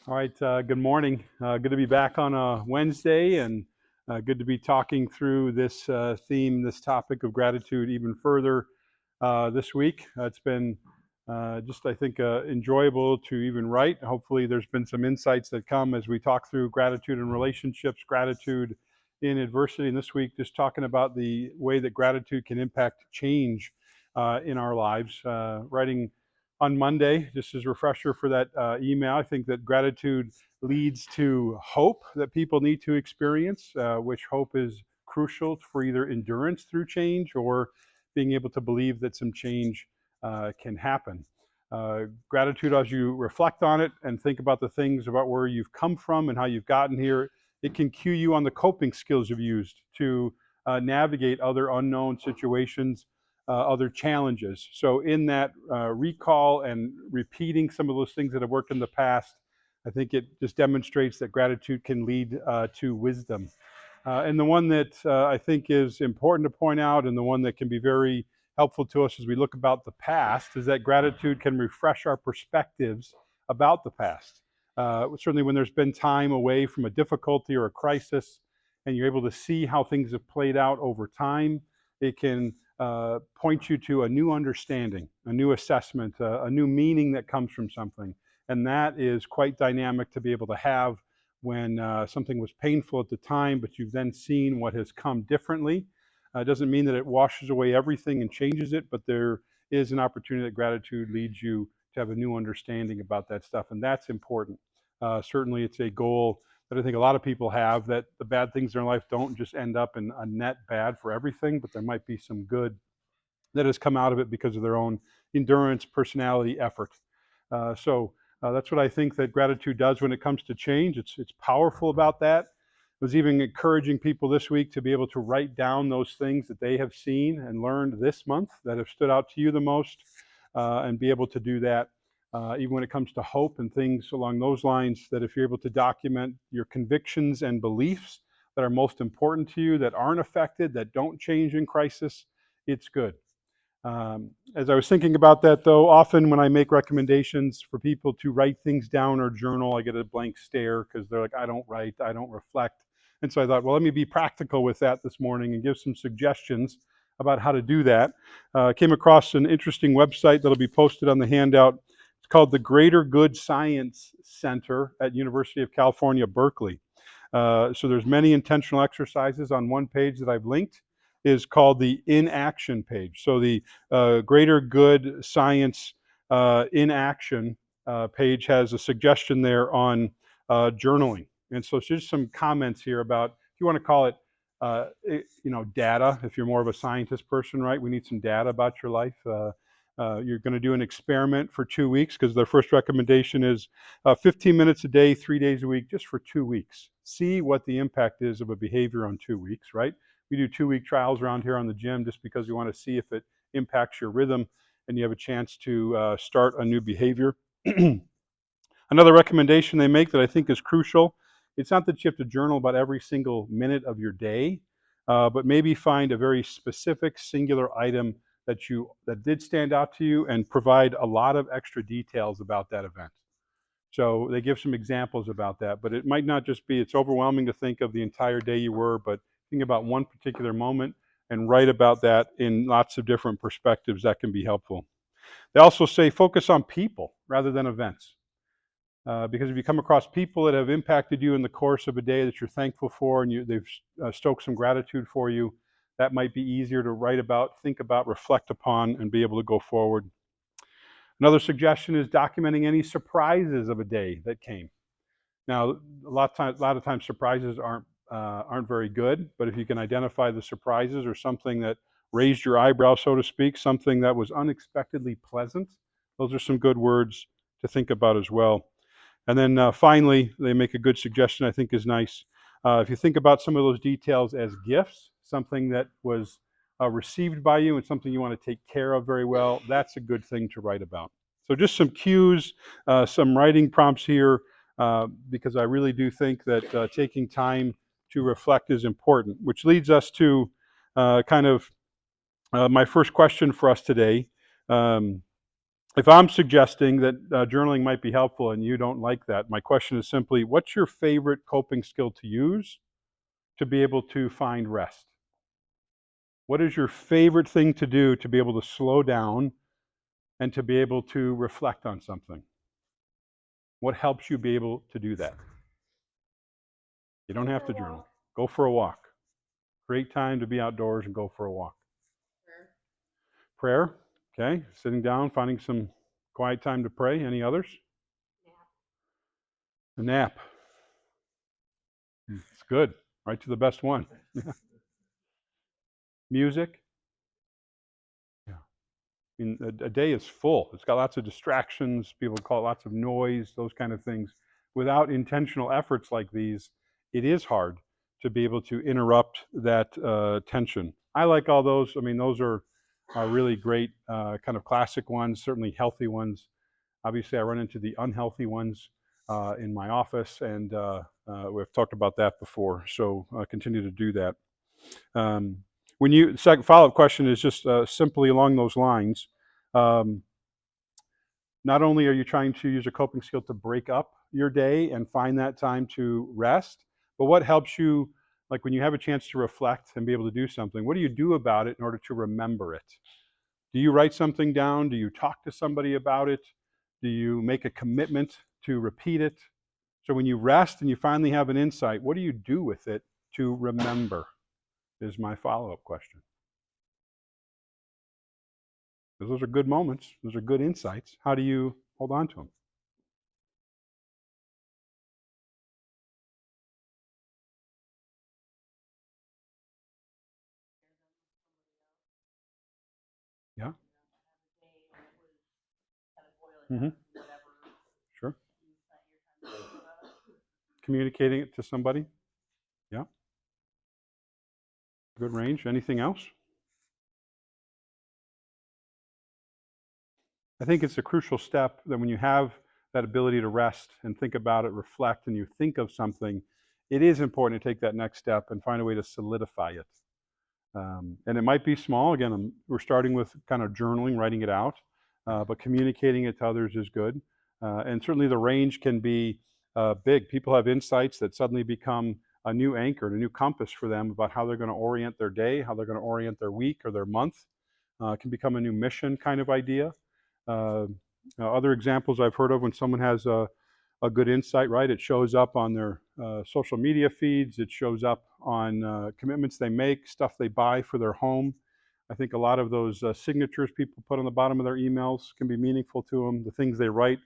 All right, good morning. Good to be back on a Wednesday and good to be talking through this theme, this topic of gratitude even further this week. It's been just, I think, enjoyable to even write. Hopefully, there's been some insights that come as we talk through gratitude in relationships, gratitude in adversity. And this week, just talking about the way that gratitude can impact change in our lives. Writing on Monday, just as a refresher for that email, I think that gratitude leads to hope that people need to experience, which hope is crucial for either endurance through change or being able to believe that some change can happen. Gratitude, as you reflect on it and think about the things about where you've come from and how you've gotten here, it can cue you on the coping skills you've used to navigate other unknown situations, other challenges. So, in that recall and repeating some of those things that have worked in the past, I think it just demonstrates that gratitude can lead to wisdom. And the one that I think is important to point out, and the one that can be very helpful to us as we look about the past, is that gratitude can refresh our perspectives about the past. Certainly, when there's been time away from a difficulty or a crisis, and you're able to see how things have played out over time, it can point you to a new understanding, a new assessment, a new meaning that comes from something. And that is quite dynamic to be able to have when something was painful at the time, but you've then seen what has come differently. It doesn't mean that it washes away everything and changes it, but there is an opportunity that gratitude leads you to have a new understanding about that stuff, and that's important. Certainly, it's a goal that I think a lot of people have, that the bad things in their life don't just end up in a net bad for everything, but there might be some good that has come out of it because of their own endurance, personality, effort. That's what I think that gratitude does when it comes to change. It's powerful about that. I was even encouraging people this week to be able to write down those things that they have seen and learned this month that have stood out to you the most, and be able to do that. Even when it comes to hope and things along those lines, that if you're able to document your convictions and beliefs that are most important to you, that aren't affected, that don't change in crisis, it's good. As I was thinking about that, though, often when I make recommendations for people to write things down or journal, I get a blank stare because they're like, I don't write, I don't reflect. And so I thought, well, let me be practical with that this morning and give some suggestions about how to do that. I came across an interesting website that'll be posted on the handout. It's called the Greater Good Science Center at University of California, Berkeley. So there's many intentional exercises on one page that I've linked, is called the in action page. So the Greater Good Science in action page has a suggestion there on journaling. And so it's just some comments here about, if you want to call it, data. If you're more of a scientist person, right? We need some data about your life. You're going to do an experiment for 2 weeks, because their first recommendation is 15 minutes a day, 3 days a week, just for 2 weeks. See what the impact is of a behavior on 2 weeks, right? We do 2 week trials around here on the gym just because we want to see if it impacts your rhythm and you have a chance to start a new behavior. Another recommendation they make that I think is crucial, it's not that you have to journal about every single minute of your day, but maybe find a very specific, singular item that did stand out to you, and provide a lot of extra details about that event. So they give some examples about that, but it might not just be, it's overwhelming to think of the entire day you were, but think about one particular moment and write about that in lots of different perspectives. That can be helpful. They also say focus on people rather than events. Because if you come across people that have impacted you in the course of a day that you're thankful for, and they've stoked some gratitude for you, that might be easier to write about, think about, reflect upon, and be able to go forward. Another suggestion is documenting any surprises of a day that came. Now, a lot of times surprises aren't very good, but if you can identify the surprises or something that raised your eyebrow, so to speak, something that was unexpectedly pleasant, those are some good words to think about as well. And then finally, they make a good suggestion I think is nice. If you think about some of those details as gifts, something that was received by you and something you want to take care of very well, that's a good thing to write about. So just some cues, some writing prompts here, because I really do think that taking time to reflect is important, which leads us to kind of my first question for us today. Um, If I'm suggesting that journaling might be helpful and you don't like that, my question is simply, what's your favorite coping skill to use to be able to find rest? What is your favorite thing to do to be able to slow down and to be able to reflect on something? What helps you be able to do that? You don't have to journal. Go for a walk. Great time to be outdoors and go for a walk. Prayer, okay. Sitting down, finding some quiet time to pray. Any others? A nap. It's good. Right to the best one. Music. Yeah. I mean, a day is full. It's got lots of distractions. People call it lots of noise, those kind of things. Without intentional efforts like these, it is hard to be able to interrupt that tension. I like all those. I mean, those are really great kind of classic ones, certainly healthy ones. Obviously, I run into the unhealthy ones in my office, and we've talked about that before. So continue to do that. Um, when you second follow-up question is just simply along those lines. Um, not only are you trying to use a coping skill to break up your day and find that time to rest, but what helps you, like when you have a chance to reflect and be able to do something, what do you do about it in order to remember it? Do you write something down? Do you talk to somebody about it? Do you make a commitment to repeat it? So when you rest and you finally have an insight, what do you do with it to remember? Is my follow-up question. Because those are good moments. Those are good insights. How do you hold on to them? Yeah. Mm-hmm. Sure. Communicating it to somebody. Yeah. Good range. Anything else? I think it's a crucial step that when you have that ability to rest and think about it, reflect, and you think of something, it is important to take that next step and find a way to solidify it. And it might be small. Again, we're starting with kind of journaling, writing it out, but communicating it to others is good. And certainly the range can be big. People have insights that suddenly become a new anchor, a new compass for them about how they're going to orient their day, how they're going to orient their week or their month. It can become a new mission kind of idea. Uh, Other examples I've heard of when someone has a good insight, right? It shows up on their social media feeds. It shows up on commitments they make, stuff they buy for their home. I think a lot of those signatures people put on the bottom of their emails can be meaningful to them. The things they write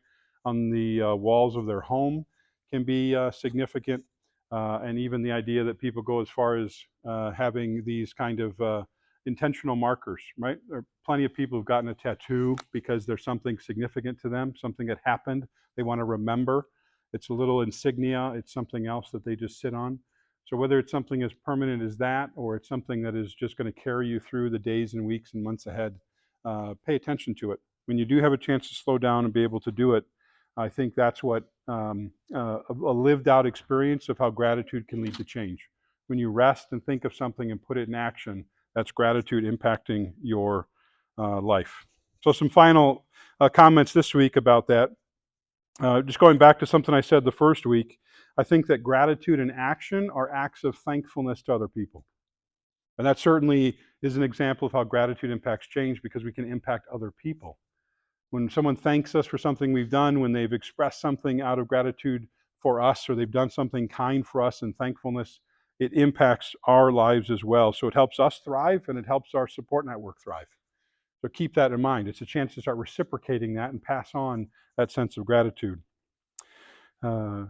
on the walls of their home can be significant. And even the idea that people go as far as having these kind of intentional markers, right? There are plenty of people who've gotten a tattoo because there's something significant to them, something that happened they want to remember. It's a little insignia, it's something else that they just sit on. So whether it's something as permanent as that, or it's something that is just going to carry you through the days and weeks and months ahead, pay attention to it. When you do have a chance to slow down and be able to do it, I think that's what a lived out experience of how gratitude can lead to change. When you rest and think of something and put it in action, that's gratitude impacting your life. So some final comments this week about that. Just going back to something I said the first week, I think that gratitude and action are acts of thankfulness to other people. And that certainly is an example of how gratitude impacts change because we can impact other people. When someone thanks us for something we've done, when they've expressed something out of gratitude for us, or they've done something kind for us in thankfulness, it impacts our lives as well. So it helps us thrive and it helps our support network thrive. So keep that in mind. It's a chance to start reciprocating that and pass on that sense of gratitude. Uh,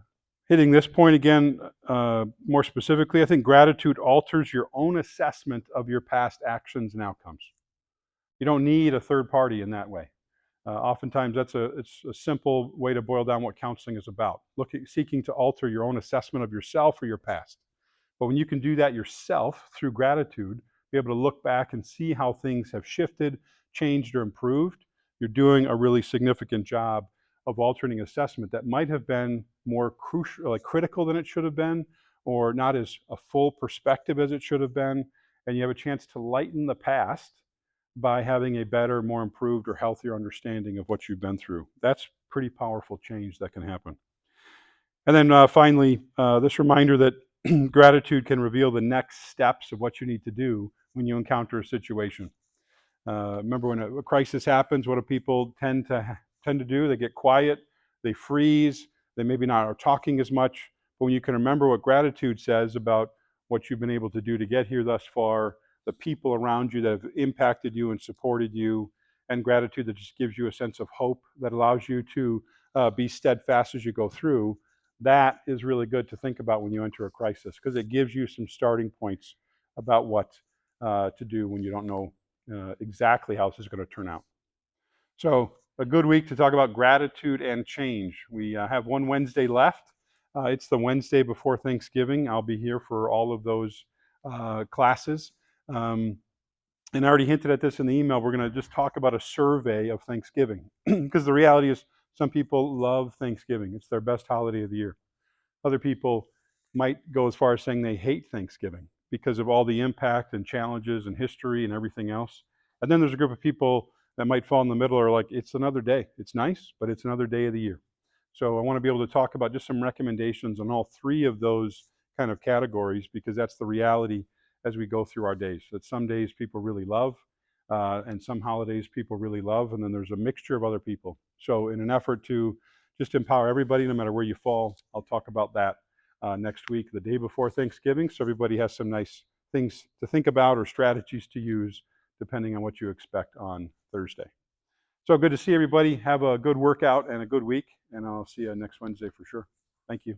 Hitting this point again, more specifically, I think gratitude alters your own assessment of your past actions and outcomes. You don't need a third party in that way. Oftentimes, it's a simple way to boil down what counseling is about. Seeking to alter your own assessment of yourself or your past. But when you can do that yourself through gratitude, be able to look back and see how things have shifted, changed, or improved, you're doing a really significant job of altering assessment that might have been more crucial, like critical than it should have been, or not as a full perspective as it should have been. And you have a chance to lighten the past by having a better, more improved, or healthier understanding of what you've been through. That's pretty powerful change that can happen. And then finally, this reminder that gratitude can reveal the next steps of what you need to do when you encounter a situation. Remember, when a crisis happens, what do people tend to do? They get quiet, they freeze, they maybe not are talking as much. But when you can remember what gratitude says about what you've been able to do to get here thus far, the people around you that have impacted you and supported you, and gratitude that just gives you a sense of hope that allows you to be steadfast as you go through, that is really good to think about when you enter a crisis, because it gives you some starting points about what to do when you don't know exactly how this is going to turn out. So, a good week to talk about gratitude and change. We have one Wednesday left. It's the Wednesday before Thanksgiving. I'll be here for all of those classes. Um, and I already hinted at this in the email. We're going to just talk about a survey of Thanksgiving, because the reality is some people love Thanksgiving. It's their best holiday of the year. Other people might go as far as saying they hate Thanksgiving because of all the impact and challenges and history and everything else. And then there's a group of people that might fall in the middle, or like, it's another day. It's nice, but it's another day of the year. So I want to be able to talk about just some recommendations on all three of those kind of categories, because that's the reality as we go through our days. That some days people really love, and some holidays people really love, and then there's a mixture of other people. So in an effort to just empower everybody, no matter where you fall, I'll talk about that next week, the day before Thanksgiving, so everybody has some nice things to think about or strategies to use depending on what you expect on Thursday. So good to see everybody. Have a good workout and a good week, and I'll see you next Wednesday for sure. Thank you.